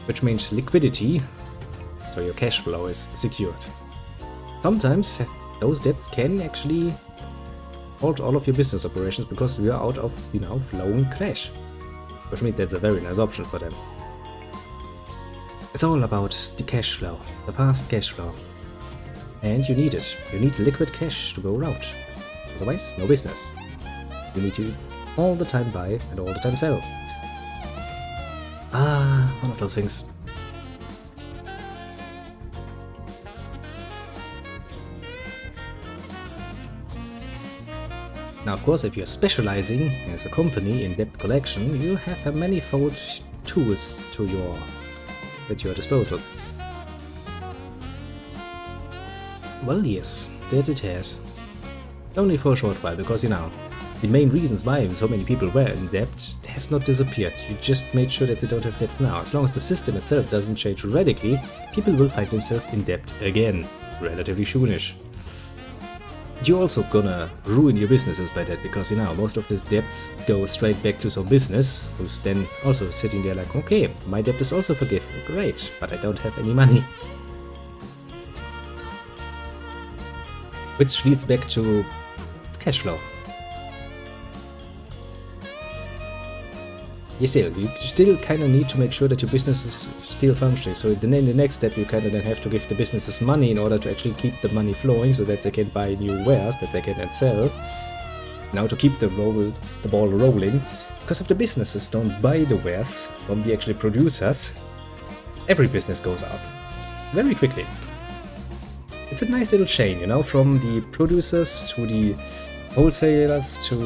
which means liquidity, so your cash flow is secured. Sometimes those debts can actually halt all of your business operations because you are out of, flowing cash, which means that's a very nice option for them. It's all about the cash flow, the fast cash flow. And you need it. You need liquid cash to go around. Otherwise, no business. You need to all the time buy and all the time sell. One of those things. Now, of course, if you're specializing as a company in debt collection, you have a manifold tools at your disposal. Well, yes, that it has. Only for a short while, because the main reasons why so many people were in debt has not disappeared. You just made sure that they don't have debts now. As long as the system itself doesn't change radically, people will find themselves in debt again, relatively soonish. You're also gonna ruin your businesses by that, because most of these debts go straight back to some business who's then also sitting there like, okay, my debt is also forgiven, great, but I don't have any money. Which leads back to cash flow. You still kind of need to make sure that your business is still functioning. So then in the next step, you kind of then have to give the businesses money in order to actually keep the money flowing, so that they can buy new wares that they can then sell. Now to keep the ball rolling, because if the businesses don't buy the wares from the actual producers, every business goes up very quickly. It's a nice little chain, from the producers to the wholesalers to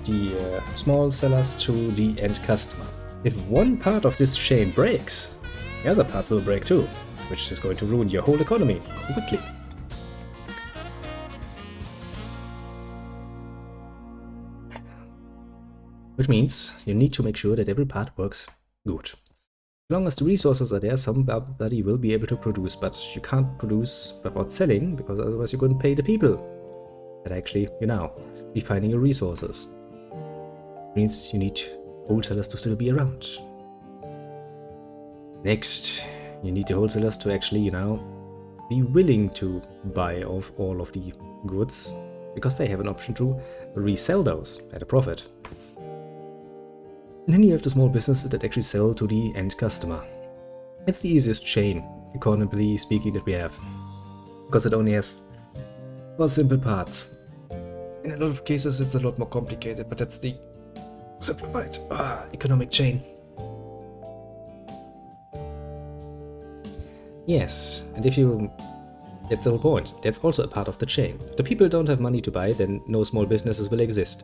the small sellers to the end customer. If one part of this chain breaks, the other parts will break too, which is going to ruin your whole economy quickly. Which means you need to make sure that every part works good. As long as the resources are there, somebody will be able to produce, but you can't produce without selling, because otherwise you couldn't pay the people that actually, be finding your resources. It means you need wholesalers to still be around. Next, you need the wholesalers to actually, be willing to buy off all of the goods, because they have an option to resell those at a profit. Then you have the small businesses that actually sell to the end customer. It's the easiest chain, economically speaking, that we have, because it only has 4 simple parts. In a lot of cases it's a lot more complicated, but that's the simplified economic chain. Yes, and that's the whole point. That's also a part of the chain. If the people don't have money to buy, then no small businesses will exist.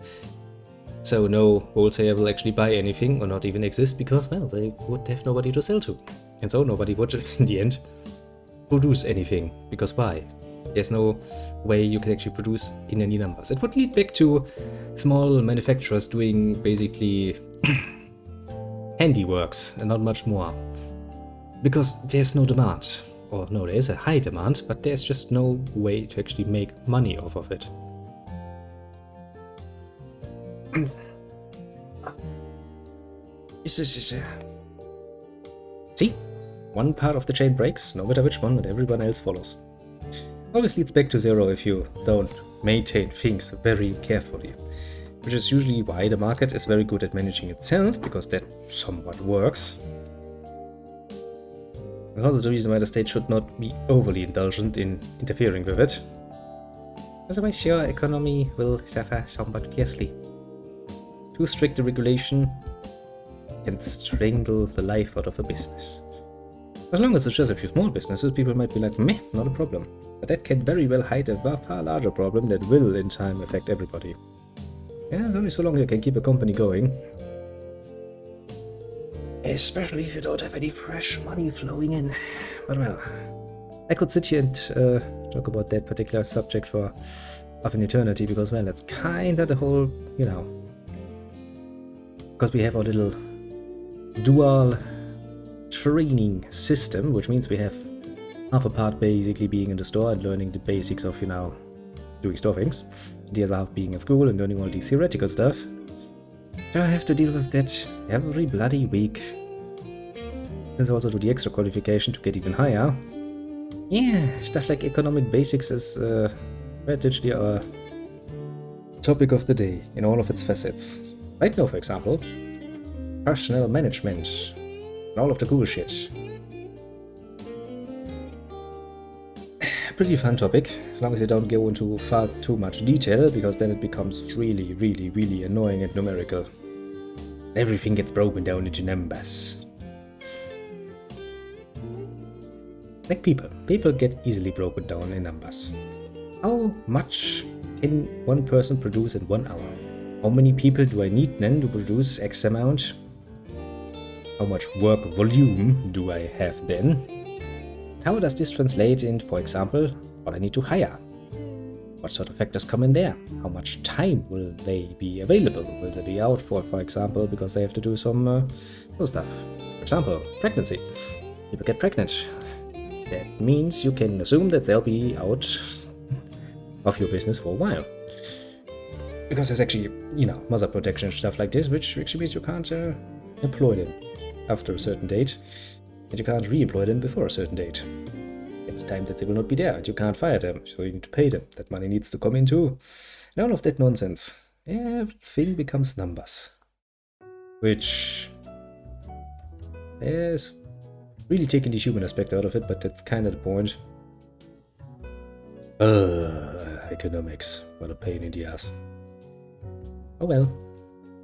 So no wholesaler will actually buy anything, or not even exist, because, well, they would have nobody to sell to. And so nobody would, in the end, produce anything. Because why? There's no way you can actually produce in any numbers. It would lead back to small manufacturers doing basically handiworks and not much more. Because there's no demand. Or no, there is a high demand, but there's just no way to actually make money off of it. See? One part of the chain breaks, no matter which one, and everyone else follows. Always leads back to zero if you don't maintain things very carefully. Which is usually why the market is very good at managing itself, because that somewhat works. And also the reason why the state should not be overly indulgent in interfering with it. Otherwise your economy will suffer somewhat fiercely. Too strict a regulation can strangle the life out of a business. As long as it's just a few small businesses, people might be like, meh, not a problem. But that can very well hide a far larger problem that will, in time, affect everybody. Yeah, only so long you can keep a company going. Especially if you don't have any fresh money flowing in. But well, I could sit here and talk about that particular subject for an eternity, because, well, that's kinda the whole, because we have our little dual training system, which means we have half a part basically being in the store and learning the basics of, doing store things. The other half being in school and learning all these theoretical stuff. So I have to deal with that every bloody week. Let's also do the extra qualification to get even higher. Yeah, stuff like economic basics is literally our topic of the day in all of its facets. Right now, for example, personnel management and all of the cool shit. Pretty fun topic, as long as you don't go into far too much detail, because then it becomes really, really, really annoying and numerical. Everything gets broken down into numbers. Like people. People get easily broken down in numbers. How much can one person produce in 1 hour? How many people do I need then to produce X amount? How much work volume do I have then? How does this translate into, for example, what I need to hire? What sort of factors come in there? How much time will they be available? Will they be out for example, because they have to do some other stuff? For example, pregnancy. People get pregnant. That means you can assume that they'll be out of your business for a while. Because there's actually, mother protection and stuff like this, which actually means you can't employ them after a certain date. And you can't re-employ them before a certain date. It's time that they will not be there, and you can't fire them, so you need to pay them. That money needs to come in too. And all of that nonsense. Everything becomes numbers. Which is really taking the human aspect out of it, but that's kind of the point. Economics. What a pain in the ass. Oh well.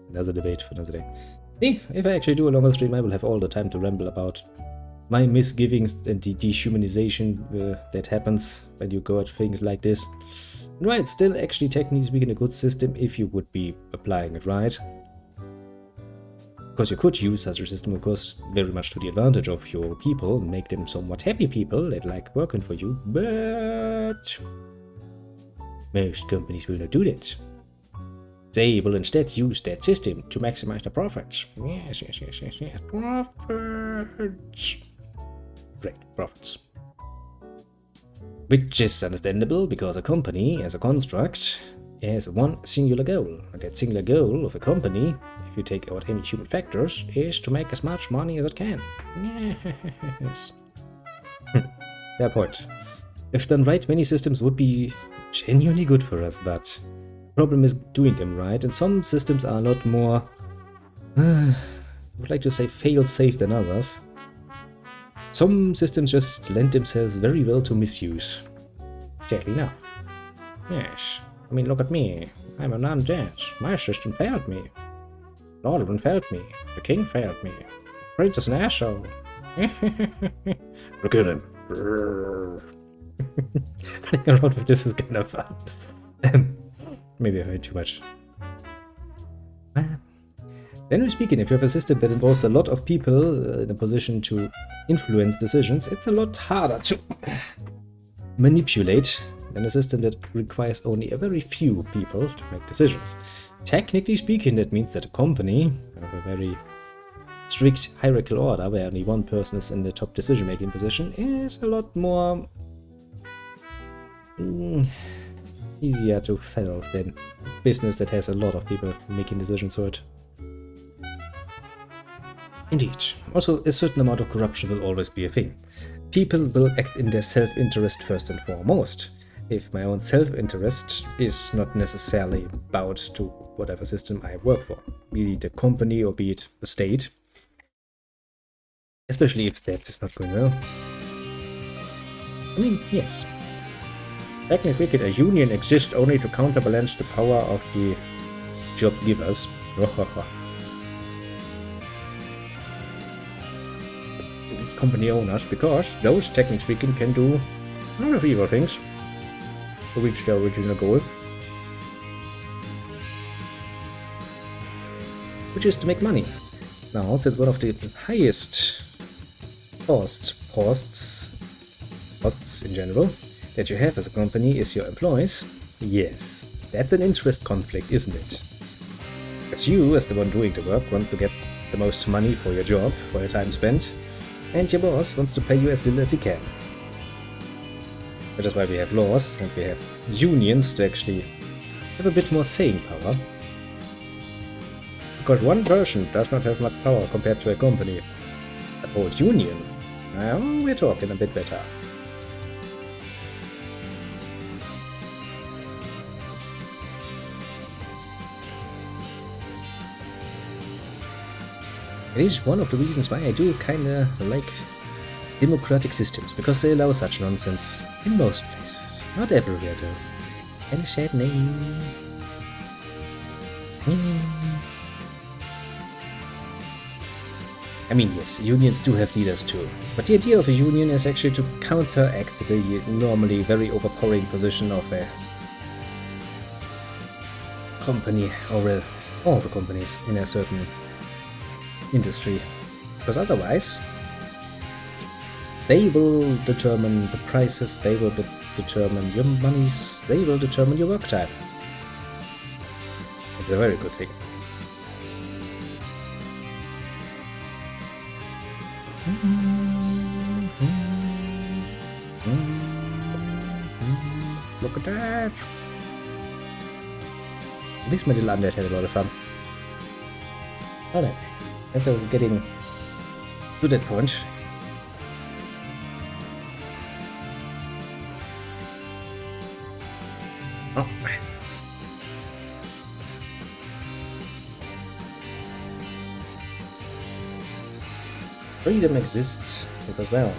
Another debate for another day. See, if I actually do a longer stream, I will have all the time to ramble about my misgivings and the dehumanization that happens when you go at things like this. And why it's still actually technically speaking a good system if you would be applying it right. Because you could use such a system, of course, very much to the advantage of your people and make them somewhat happy people that like working for you, but most companies will not do that. They will instead use that system to maximize the profits. Yes. Profits. Great, profits. Which is understandable because a company, as a construct, has one singular goal. And that singular goal of a company, if you take out any human factors, is to make as much money as it can. Yes. Fair point. If done right, many systems would be genuinely good for us, but the problem is doing them right, and some systems are a lot more, I would like to say, fail-safe than others. Some systems just lend themselves very well to misuse. Sadly now. Yes, I mean, look at me. I'm a non-dead. My system failed me. Lordran failed me. The king failed me. Princess an asshole. Look at him. Playing around with this is kind of fun. Maybe I heard too much. Generally speaking, if you have a system that involves a lot of people in a position to influence decisions, it's a lot harder to manipulate than a system that requires only a very few people to make decisions. Technically speaking, that means that a company of a very strict hierarchical order, where only one person is in the top decision-making position, is a lot more easier to fail than a business that has a lot of people making decisions for it. Indeed. Also, a certain amount of corruption will always be a thing. People will act in their self-interest first and foremost. If my own self-interest is not necessarily bound to whatever system I work for, be it a company or be it a state, especially if that is not going well. I mean, yes. Technically, a union exists only to counterbalance the power of the job givers. Company owners, because those, technically speaking, can do a lot of evil things to reach their original goal, which is to make money. Now, since one of the highest costs in general that you have as a company is your employees, yes, that's an interest conflict, isn't it? Because you, as the one doing the work, want to get the most money for your job, for your time spent, and your boss wants to pay you as little as he can. That is why we have laws and we have unions to actually have a bit more saying power. Because one person does not have much power compared to a company. The old union. Now we're talking a bit better. It is one of the reasons why I do kinda like democratic systems, because they allow such nonsense in most places. Not everywhere though. And sad name. I mean, yes, unions do have leaders too, but the idea of a union is actually to counteract the normally very overpowering position of a company, or all the companies in a certain industry, because otherwise they will determine the prices, they will determine your monies, they will determine your work time. It's a very good thing. Look at that! At least my little undead had a lot of fun. Alright, that's us getting to that point. Oh. Freedom exists because, well,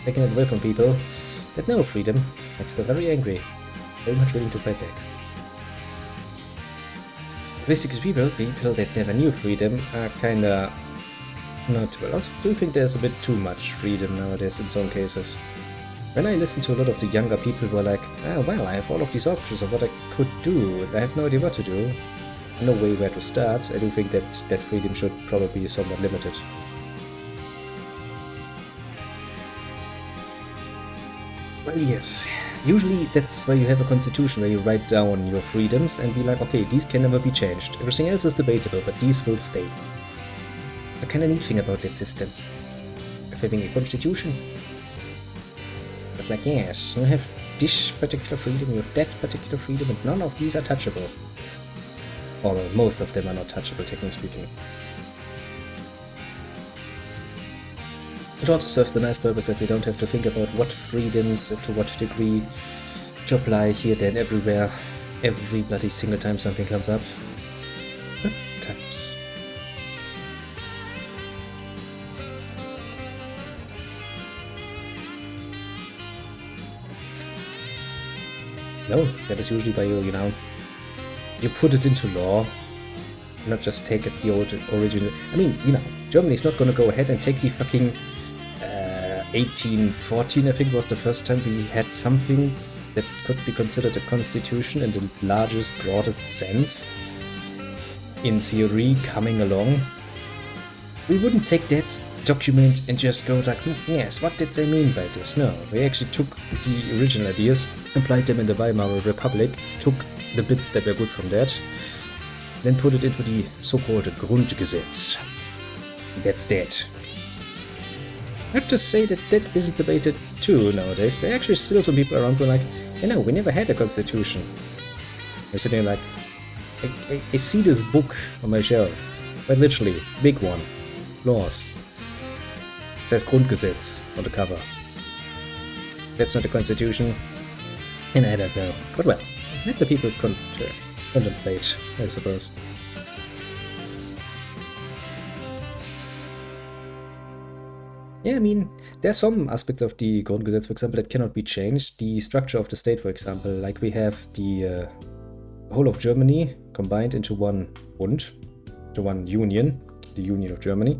taking it away from people that know freedom makes them very angry, very much willing to fight back. Basically, people that never knew freedom are kinda not well. I also do think there's a bit too much freedom nowadays in some cases. When I listen to a lot of the younger people who are like, oh, well, I have all of these options of what I could do, and I have no idea what to do, no way where to start, I do think that that freedom should probably be somewhat limited. Well, yes. Usually that's why you have a constitution where you write down your freedoms and be like, okay, these can never be changed. Everything else is debatable, but these will stay. It's a kind of neat thing about that system of having a constitution. It's like, yes, you have this particular freedom, you have that particular freedom, and none of these are touchable. Or most of them are not touchable, technically speaking. It also serves the nice purpose that we don't have to think about what freedoms, to what degree, to apply here, then everywhere, every bloody single time something comes up. Good times. No, that is usually by you put it into law, not just take it the old original. I mean, Germany's not gonna go ahead and take the fucking 1814, I think, was the first time we had something that could be considered a constitution in the largest, broadest sense, in theory, coming along. We wouldn't take that document and just go like, yes, what did they mean by this? No, we actually took the original ideas, applied them in the Weimar Republic, took the bits that were good from that, then put it into the so-called Grundgesetz. That's that. I have to say that that isn't debated too nowadays. There are actually still some people around who are like, we never had a constitution. You're sitting like, I see this book on my shelf, but literally, big one, laws. It says Grundgesetz on the cover. That's not a constitution, and I don't know. But well, let the people contemplate, I suppose. Yeah, I mean, there are some aspects of the Grundgesetz, for example, that cannot be changed. The structure of the state, for example, like we have the whole of Germany combined into one Bund, to one union, the Union of Germany,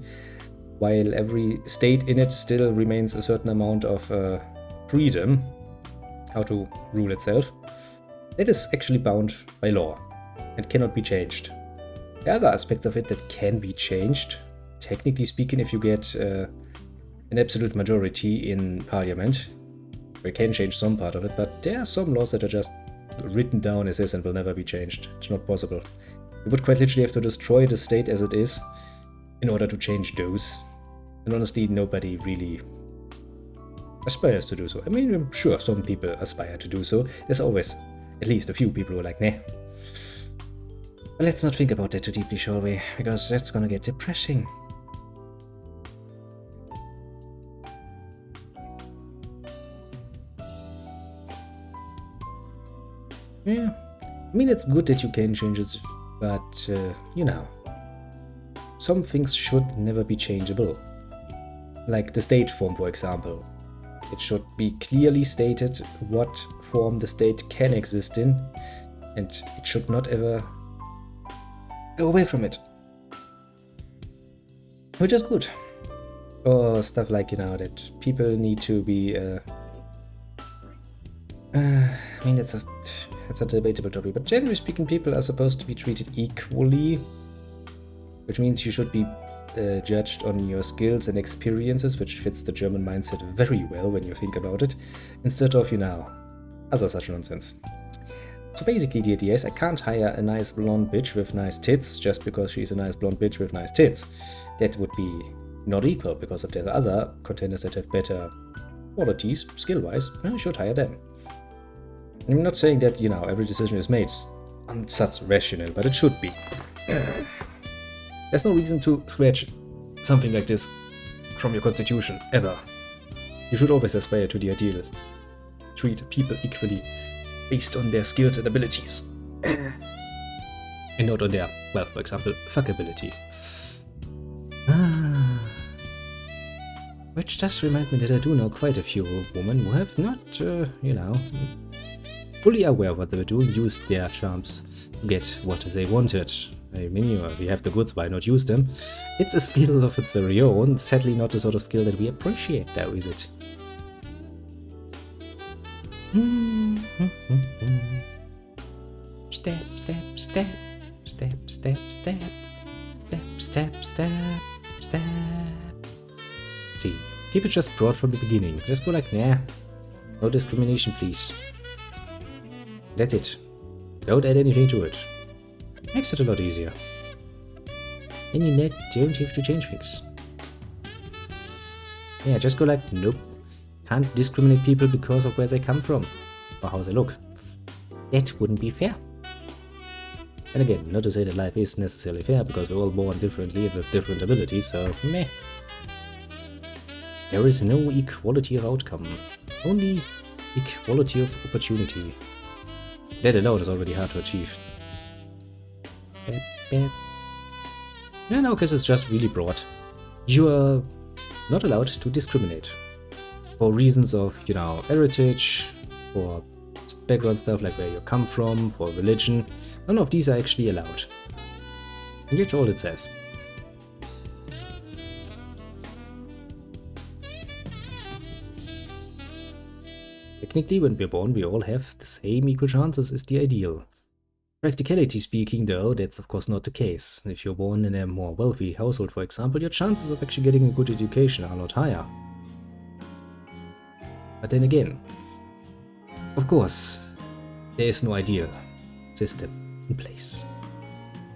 while every state in it still remains a certain amount of freedom, how to rule itself. That is actually bound by law and cannot be changed. There are other aspects of it that can be changed. Technically speaking, if you get an absolute majority in parliament, we can change some part of it, but there are some laws that are just written down as is and will never be changed. It's not possible. You would quite literally have to destroy the state as it is in order to change those. And honestly, nobody really aspires to do so. I mean, I'm sure some people aspire to do so. There's always at least a few people who are like, nah. But let's not think about that too deeply, shall we? Because that's gonna get depressing. Yeah, I mean, it's good that you can change it, but, you know, some things should never be changeable. Like the state form, for example. It should be clearly stated what form the state can exist in, and it should not ever go away from it. Which is good. Or stuff like, you know, that people need to be, I mean, it's a debatable topic, but generally speaking, people are supposed to be treated equally, which means you should be judged on your skills and experiences, which fits the German mindset very well when you think about it, instead of, you know, other such nonsense. So basically the idea is I can't hire a nice blonde bitch with nice tits just because she's a nice blonde bitch with nice tits. That would be not equal, because if there's other contenders that have better qualities, skill-wise, I should hire them. I'm not saying that, you know, every decision is made on such rational, but it should be. There's no reason to scratch something like this from your constitution, ever. You should always aspire to the ideal. Treat people equally, based on their skills and abilities. And not on their, well, for example, fuckability. Which does remind me that I do know quite a few women who have not, you know, fully aware of what they were doing, used their charms to get what they wanted. I mean, if you have the goods, why not use them? It's a skill of its very own, sadly not the sort of skill that we appreciate though, is it? Step, step, step, step, step, step, step, step, step, step. See, keep it just broad from the beginning. Just go like, nah, no discrimination please. That's it. Don't add anything to it. Makes it a lot easier. And you don't have to change things. Yeah, just go like, nope. Can't discriminate people because of where they come from. Or how they look. That wouldn't be fair. And again, not to say that life is necessarily fair, because we're all born differently and with different abilities, so meh. There is no equality of outcome. Only equality of opportunity. That alone is already hard to achieve. Yeah, no, because it's just really broad. You are not allowed to discriminate. For reasons of, you know, heritage, for background stuff like where you come from, for religion. None of these are actually allowed. And that's all it says. Technically, when we're born, we all have the same equal chances is the ideal. Practicality speaking, though, that's of course not the case. If you're born in a more wealthy household, for example, your chances of actually getting a good education are a lot higher. But then again, of course, there is no ideal system in place.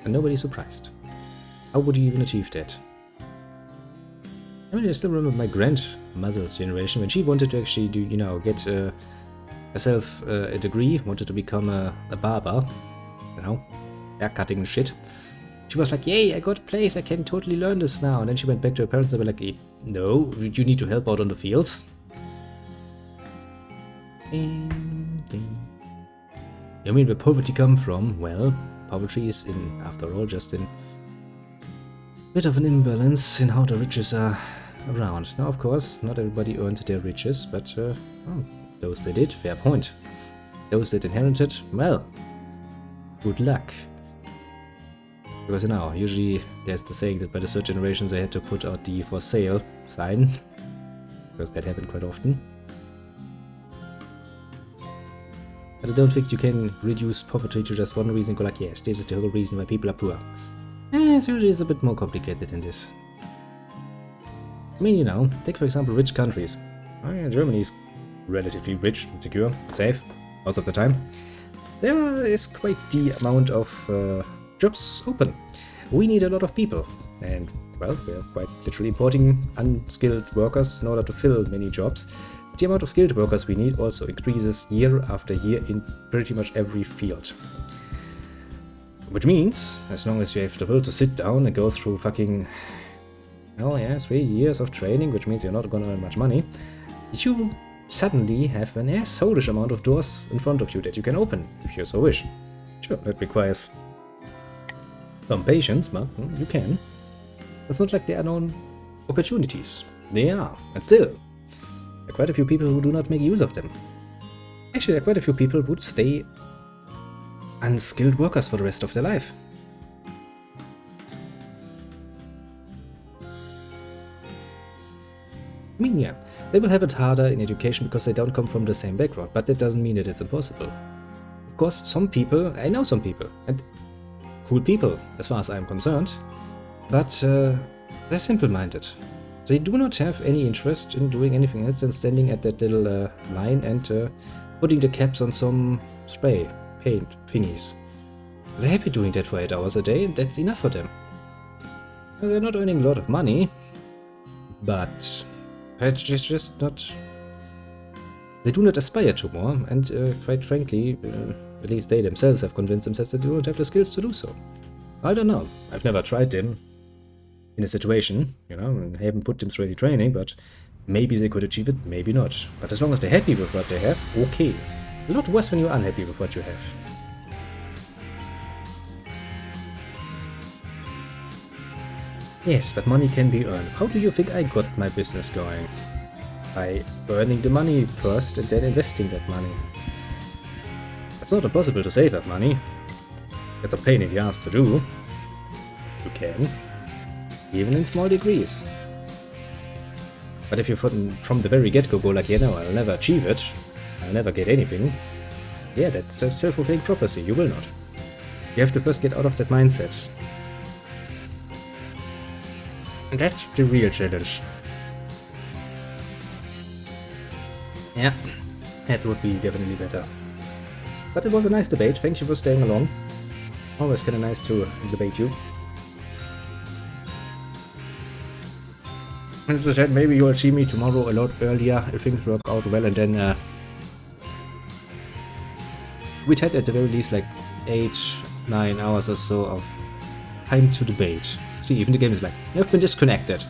And nobody's surprised. How would you even achieve that? I mean, I still remember my grandmother's generation when she wanted to actually do, you know, get herself a degree, wanted to become a barber, you know, hair cutting and shit. She was like, yay, I got a place, I can totally learn this now. And then she went back to her parents and they were like, no, you need to help out on the fields. I mean, where poverty come from? Well, poverty is, in, after all, just in a bit of an imbalance in how the riches are around. Now, of course, not everybody earned their riches, but those that did, fair point. Those that inherited, well, good luck. Because, you know, usually there's the saying that by the third generations they had to put out the for sale sign, because that happened quite often. But I don't think you can reduce poverty to just one reason and go like, yes, this is the whole reason why people are poor. It's usually a bit more complicated than this. I mean, you know, take for example rich countries. Oh, yeah, Germany is relatively rich, secure, safe, most of the time. There is quite the amount of jobs open. We need a lot of people. And, well, we're quite literally importing unskilled workers in order to fill many jobs. The amount of skilled workers we need also increases year after year in pretty much every field. Which means, as long as you have the will to sit down and go through fucking, well, yeah, 3 years of training, which means you're not gonna earn much money, you suddenly have an assholish amount of doors in front of you that you can open, if you so wish. Sure, that requires some patience, but you can. It's not like there are no opportunities. They are, and still, there are quite a few people who do not make use of them. Actually, there are quite a few people who would stay unskilled workers for the rest of their life. I mean, yeah, they will have it harder in education because they don't come from the same background, but that doesn't mean that it's impossible. Of course, some people, I know some people, and cool people, as far as I'm concerned, but they're simple-minded. They do not have any interest in doing anything else than standing at that little line and putting the caps on some spray, paint, thingies. They're happy doing that for 8 hours a day, and that's enough for them. They're not earning a lot of money, but it's just not... They do not aspire to more, and quite frankly, at least they themselves have convinced themselves that they don't have the skills to do so. I don't know. I've never tried them in a situation, you know, and haven't put them through any training, but maybe they could achieve it, maybe not. But as long as they're happy with what they have, okay. A lot worse when you're unhappy with what you have. Yes, but money can be earned. How do you think I got my business going? By earning the money first and then investing that money. It's not impossible to save that money. It's a pain in the ass to do. You can. Even in small degrees. But if you from the very get-go go like, yeah, no, I'll never achieve it, I'll never get anything, yeah, that's a self-fulfilling prophecy, you will not. You have to first get out of that mindset. And that's the real challenge. Yeah, that would be definitely better. But it was a nice debate, thank you for staying along. Always kinda nice to debate you. As I said, maybe you'll see me tomorrow a lot earlier if things work out well, and then we'd had at the very least like 8-9 hours or so of time to debate. See, even the game is like, you've been disconnected.